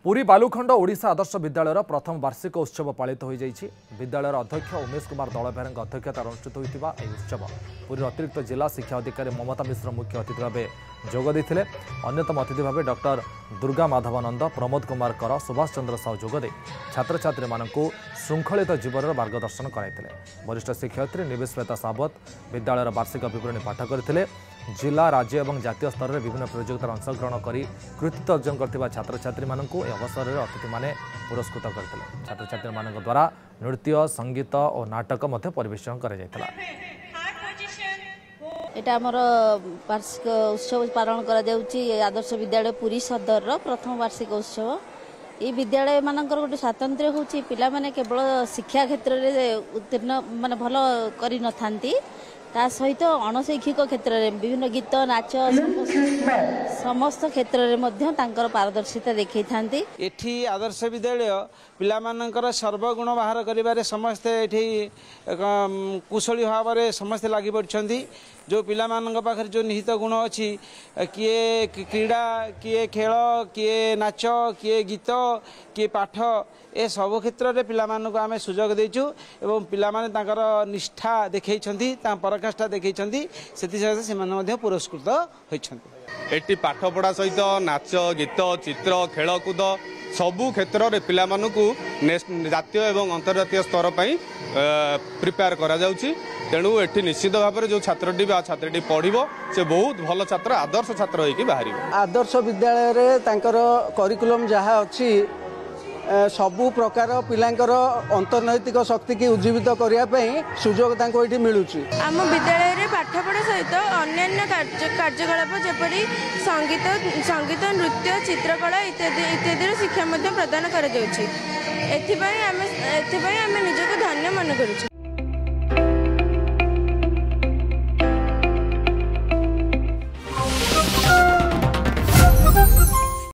पुरी बालुखंड ओडिशा आदर्श विद्यालय प्रथम वार्षिक उत्सव पालित हो विद्यालय अध्यक्ष उमेश कुमार दलबेहरा अध्यक्षतार अनुष्ठित होता उत्सव पुरी अतिरिक्त जिला शिक्षा अधिकारी ममता मिश्र मुख्य अतिथि भाव जोगदे अन्यतम अतिथि भाव डॉक्टर दुर्गा माधवानंद प्रमोद कुमार कर सुभाष चंद्र साहू जोगदे छात्र छात्री मानू श्रृंखलित जीवन मार्गदर्शन कराइथिले। वरिष्ठ शिक्षयित्री निवेश्वेता सावत विद्यालय वार्षिक विवरणी पाठ करते। जिला राज्य और जातीय स्तर में विभिन्न प्रतियोगितार अंशग्रहण कर कृतित्व अर्जन कर छात्र छात्री मानू अवसर में अतिथि मैंने पुरस्कृत करते। छात्र छात्री मान द्वारा नृत्य संगीत और नाटक परिवेषण कर एटा हमर वार्षिक उत्सव पालन करा जाउची आदर्श विद्यालय पुरी सदर प्रथम वार्षिक उत्सव। ये विद्यालय मानकर गोटे स्वातंत्र्य होची पिला माने केवल शिक्षा क्षेत्र रे उत्तीर्ण माने भल करि न थांती ता सहित अणशैक्षिक क्षेत्र में विभिन्न गीत नाच समस्त क्षेत्र में पारदर्शिता देखी था। एठी आदर्श विद्यालय पिला मानकर सर्वगुण बाहर करिबारे समस्ते एठी कुशली भाव में समस्ते लगी पड़छंती। जो पिला मानक पाखरे जो निहित गुण अच्छी किए क्रीड़ा किए खेल किए नाच किए गीत किए पाठ ए सब क्षेत्र में पिला मानक आमे सुजोग देचु एवं पिला माने तांकर निष्ठा देखैछंती ता पराकाष्ठा देखैछंती से माने पुरस्कृत होइछंती। एटी पाठ पढ़ा सहित नाच गीत चित्र खेलकूद सबू क्षेत्र में पिला मानकू जातीय एवं अंतर्जातीय स्तर पर प्रिपेयर करा जाउची। तेणु एटी निश्चित भाव में जो छात्रटी छात्री पढ़ो से बहुत भल छात्र आदर्श छात्र होइकी बाहरी। आदर्श विद्यालय रे तांकर करिकुलम जहाँ अच्छी सबु प्रकार पिलांकर अंतर्नैतिक शक्ति की उज्जीवित करने सुजोग ये मिलूची। आम विद्यालय रे पाठपढ़ा सहित अन्य कार्यकलाप जपरी संगीत नृत्य चित्रकला इत्यादि शिक्षा प्रदान कर निजक धन्य मन करुँ।